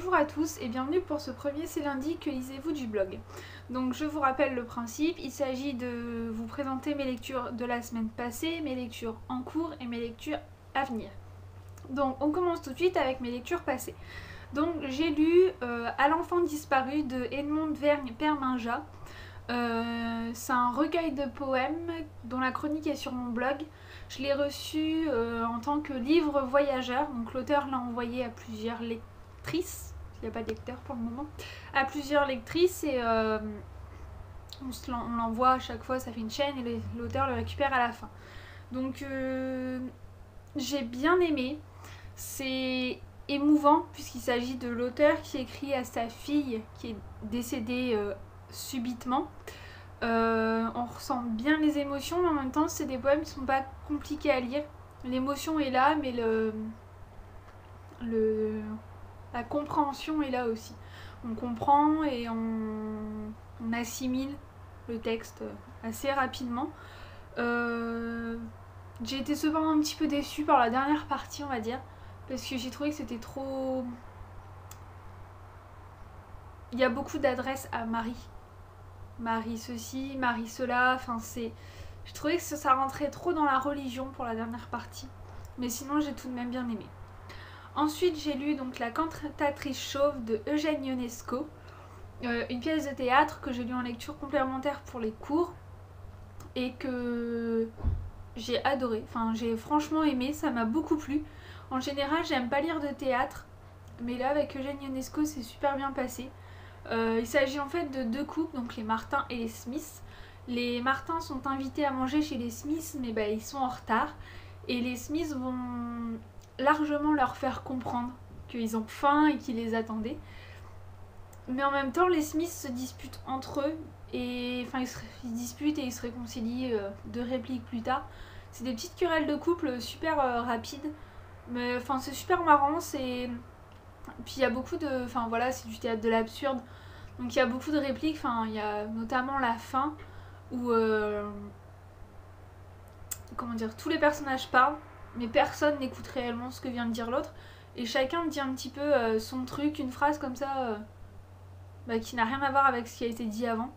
Bonjour à tous et bienvenue pour ce premier C'est lundi que lisez-vous du blog. Donc je vous rappelle le principe, il s'agit de vous présenter mes lectures de la semaine passée, mes lectures en cours et mes lectures à venir. Donc on commence tout de suite avec mes lectures passées. Donc j'ai lu À l'enfant disparu de Edmond Vergne-Perminja. C'est un recueil de poèmes dont la chronique est sur mon blog. Je l'ai reçu en tant que livre voyageur, donc l'auteur l'a envoyé à plusieurs lectrices, il n'y a pas de lecteur pour le moment, à plusieurs lectrices et on l'envoie à chaque fois, ça fait une chaîne et l'auteur le récupère à la fin. Donc j'ai bien aimé, c'est émouvant puisqu'il s'agit de l'auteur qui écrit à sa fille qui est décédée subitement. On ressent bien les émotions, mais en même temps c'est des poèmes qui sont pas compliqués à lire. L'émotion est là, mais la compréhension est là aussi. On comprend et on assimile le texte assez rapidement. J'ai été cependant un petit peu déçue par la dernière partie, on va dire, parce que j'ai trouvé que c'était trop... Il y a beaucoup d'adresses à Marie. Marie ceci, Marie cela, enfin c'est... Je trouvais que ça rentrait trop dans la religion pour la dernière partie, mais sinon j'ai tout de même bien aimé. Ensuite j'ai lu donc La cantatrice chauve de Eugène Ionesco, une pièce de théâtre que j'ai lue en lecture complémentaire pour les cours et que j'ai adoré, enfin j'ai franchement aimé, ça m'a beaucoup plu. En général j'aime pas lire de théâtre, mais là avec Eugène Ionesco c'est super bien passé. Il s'agit en fait de deux couples, donc les Martin et les Smith. Les Martin sont invités à manger chez les Smith, mais ils sont en retard. Et les Smith vont largement leur faire comprendre qu'ils ont faim et qu'ils les attendaient. Mais en même temps, les Smith se disputent entre eux. Et enfin, ils se disputent et ils se réconcilient 2 répliques plus tard. C'est des petites querelles de couple super rapides. Mais enfin, c'est super marrant. Puis il y a beaucoup de... Enfin voilà, c'est du théâtre de l'absurde. Donc il y a beaucoup de répliques, enfin il y a notamment la fin où comment dire, tous les personnages parlent, mais personne n'écoute réellement ce que vient de dire l'autre, et chacun dit un petit peu son truc, une phrase comme ça qui n'a rien à voir avec ce qui a été dit avant.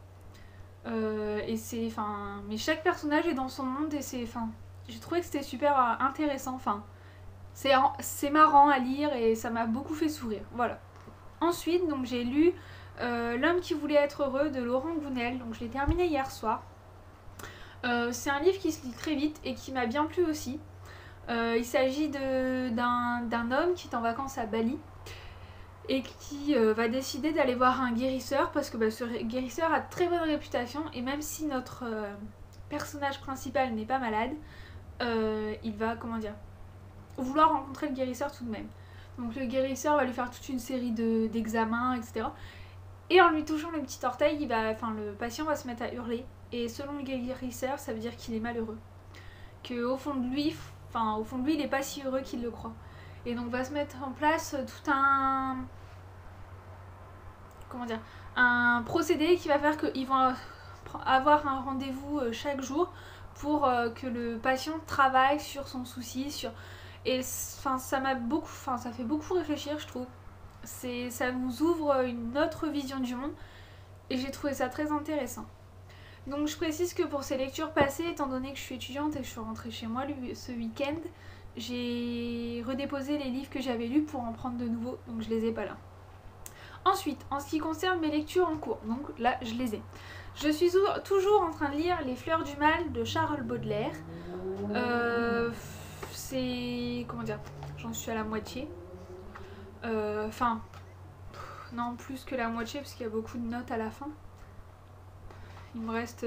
Et c'est, enfin, mais chaque personnage est dans son monde et c'est, enfin, j'ai trouvé que c'était super intéressant, enfin, c'est marrant à lire et ça m'a beaucoup fait sourire, voilà. Ensuite, donc j'ai lu L'homme qui voulait être heureux de Laurent Gounel, donc je l'ai terminé hier soir. C'est un livre qui se lit très vite et qui m'a bien plu aussi. Il s'agit d'un homme qui est en vacances à Bali et qui va décider d'aller voir un guérisseur parce que ce guérisseur a très bonne réputation et même si notre personnage principal n'est pas malade, il va, comment dire, vouloir rencontrer le guérisseur tout de même. Donc le guérisseur va lui faire toute une série d'examens, etc. Et en lui touchant le petit orteil, le patient va se mettre à hurler. Et selon le guérisseur, ça veut dire qu'il est malheureux. Qu'au fond de lui, il n'est pas si heureux qu'il le croit. Et donc va se mettre en place tout un... Comment dire, un procédé qui va faire qu'ils vont avoir un rendez-vous chaque jour pour que le patient travaille sur son souci, Et ça fait beaucoup réfléchir, je trouve. Ça nous ouvre une autre vision du monde et j'ai trouvé ça très intéressant. Donc je précise que pour ces lectures passées, étant donné que je suis étudiante et que je suis rentrée chez moi ce week-end, j'ai redéposé les livres que j'avais lus pour en prendre de nouveaux, donc je les ai pas là. Ensuite, en ce qui concerne mes lectures en cours, donc là je les ai. Je suis toujours en train de lire Les Fleurs du Mal de Charles Baudelaire. C'est... comment dire, j'en suis à la moitié. Non, plus que la moitié parce qu'il y a beaucoup de notes à la fin. Il me reste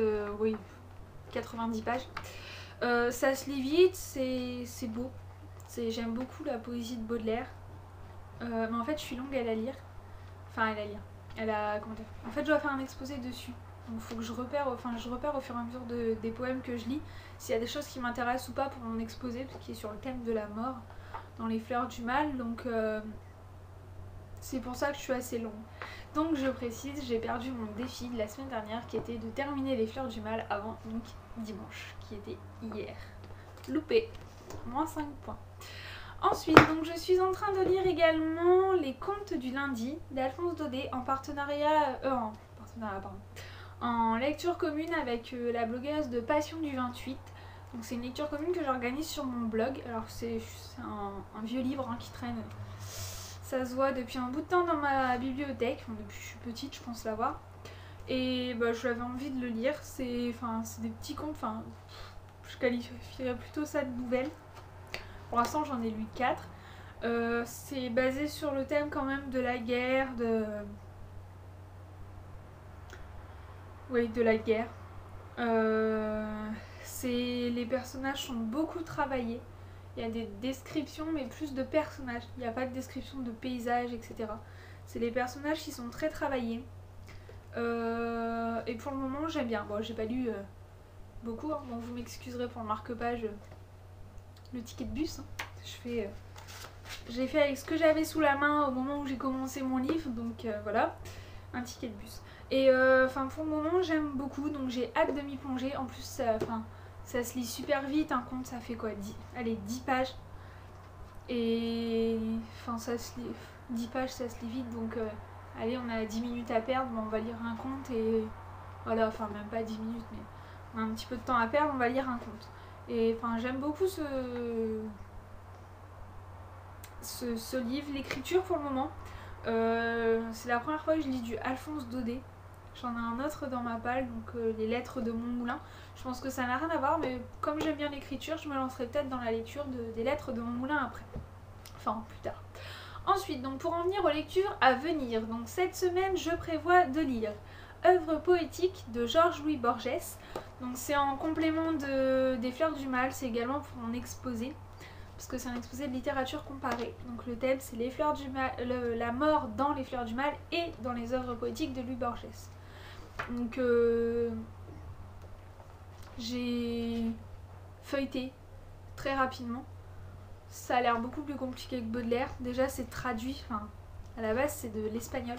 90 pages. Ça se lit vite, c'est beau. J'aime beaucoup la poésie de Baudelaire. Mais en fait je suis longue à la lire. Comment dire, en fait je dois faire un exposé dessus. Donc il faut que je repère au fur et à mesure des poèmes que je lis s'il y a des choses qui m'intéressent ou pas pour mon exposé, parce qu'il est sur le thème de la mort dans Les Fleurs du Mal. Donc c'est pour ça que je suis assez longue. Donc je précise, j'ai perdu mon défi de la semaine dernière qui était de terminer Les Fleurs du Mal avant dimanche, qui était hier. Loupé. -5 points. Ensuite, donc je suis en train de lire également Les Contes du lundi d'Alphonse Daudet en partenariat, pardon, en lecture commune avec la blogueuse de Passion du 28. Donc c'est une lecture commune que j'organise sur mon blog. Alors c'est un vieux livre hein, qui traîne, ça se voit depuis un bout de temps dans ma bibliothèque, enfin, depuis que je suis petite je pense l'avoir. Et bah, j'avais envie de le lire, c'est des petits contes, je qualifierais plutôt ça de nouvelles. Pour l'instant j'en ai lu 4. C'est basé sur le thème quand même de la guerre, de la guerre. Les personnages sont beaucoup travaillés. Il y a des descriptions mais plus de personnages. Il n'y a pas de description de paysages, etc. C'est les personnages qui sont très travaillés. Et pour le moment j'aime bien. Bon, j'ai pas lu beaucoup. Hein. Bon, vous m'excuserez pour le marque-page, le ticket de bus. Hein. J'ai fait avec ce que j'avais sous la main au moment où j'ai commencé mon livre. Donc voilà, un ticket de bus. Et pour le moment j'aime beaucoup. Donc j'ai hâte de m'y plonger. En plus ça se lit super vite. Un conte ça fait quoi 10 pages. Et ça se lit, 10 pages ça se lit vite. Donc allez, on a 10 minutes à perdre, on va lire un conte et voilà, même pas 10 minutes, mais on a un petit peu de temps à perdre, on va lire un conte. Et j'aime beaucoup ce livre, l'écriture pour le moment. C'est la première fois que je lis du Alphonse Daudet. J'en ai un autre dans ma palle, donc les lettres de mon moulin. Je pense que ça n'a rien à voir, mais comme j'aime bien l'écriture, je me lancerai peut-être dans la lecture des lettres de mon moulin après. Enfin, plus tard. Ensuite, donc pour en venir aux lectures à venir, donc cette semaine je prévois de lire Œuvre poétique de Georges-Louis Borges. Donc c'est en complément des Fleurs du Mal, c'est également pour mon exposé, parce que c'est un exposé de littérature comparée. Donc le thème c'est les Fleurs du Mal, la mort dans les Fleurs du Mal et dans les œuvres poétiques de Louis Borges. Donc j'ai feuilleté très rapidement. Ça a l'air beaucoup plus compliqué que Baudelaire. Déjà c'est traduit, à la base c'est de l'espagnol.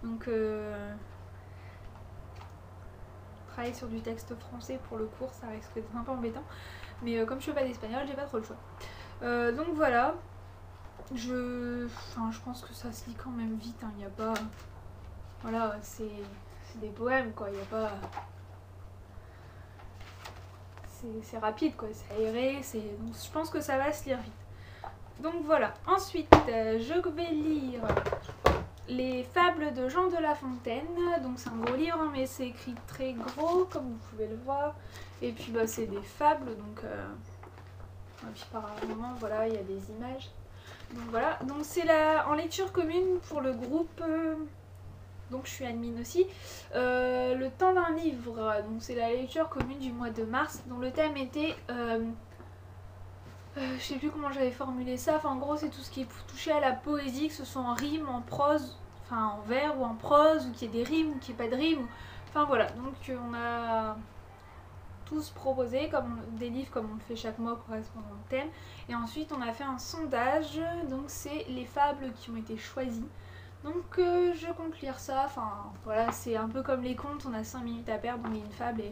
Donc travailler sur du texte français pour le cours ça risque d'être un peu embêtant. Mais comme je fais pas d'espagnol, j'ai pas trop le choix. Donc voilà. Je pense que ça se lit quand même vite, il n'y a pas... Voilà, c'est des poèmes quoi, il n'y a pas... C'est rapide quoi, c'est aéré, donc je pense que ça va se lire vite. Donc voilà, ensuite je vais lire Les Fables de Jean de La Fontaine. Donc c'est un gros livre mais c'est écrit très gros comme vous pouvez le voir. Et puis c'est des fables donc et puis par moment voilà il y a des images. Donc voilà, donc c'est en lecture commune pour le groupe... donc je suis admin aussi, le temps d'un livre, donc c'est la lecture commune du mois de mars, dont le thème était, je sais plus comment j'avais formulé ça, en gros c'est tout ce qui est touché à la poésie, que ce soit en rime, en prose, en vers ou en prose, ou qu'il y ait des rimes ou qu'il n'y ait pas de rimes, voilà, donc on a tous proposé des livres comme on le fait chaque mois correspondant au thème, et ensuite on a fait un sondage, donc c'est les fables qui ont été choisies. Donc je compte lire ça, voilà, c'est un peu comme les contes, on a 5 minutes à perdre, on lit une fable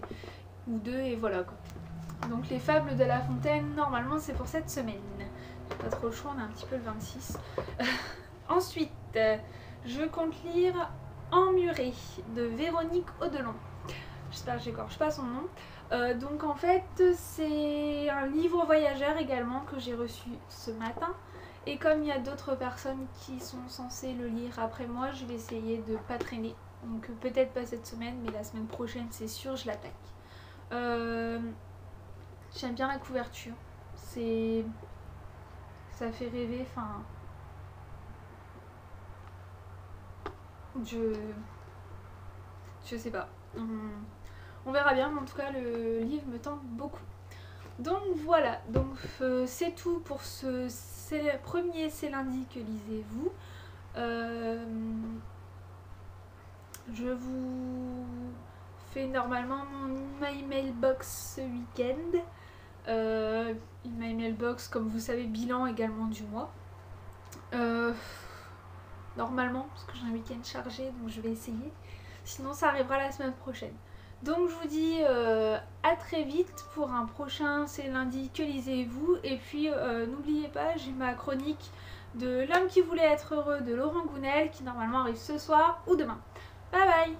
ou deux et voilà quoi. Donc les Fables de La Fontaine, normalement c'est pour cette semaine. J'ai pas trop le choix, on a un petit peu le 26. Ensuite, je compte lire Emmuré de Véronique Audelon. J'espère que j'écorche pas son nom. Donc en fait c'est un livre voyageur également que j'ai reçu ce matin. Et comme il y a d'autres personnes qui sont censées le lire après moi, je vais essayer de pas traîner. Donc peut-être pas cette semaine, mais la semaine prochaine c'est sûr, je l'attaque. J'aime bien la couverture. Ça fait rêver, je sais pas. On verra bien, mais en tout cas le livre me tente beaucoup. Donc voilà, donc c'est tout pour ce premier C'est lundi que lisez-vous. Je vous fais normalement mon My Mailbox ce week-end. My Mailbox, comme vous savez, bilan également du mois. Normalement, parce que j'ai un week-end chargé, donc je vais essayer. Sinon, ça arrivera la semaine prochaine. Donc je vous dis à très vite pour un prochain C'est lundi, que lisez-vous? Et puis n'oubliez pas, j'ai ma chronique de L'homme qui voulait être heureux de Laurent Gounel qui normalement arrive ce soir ou demain. Bye bye.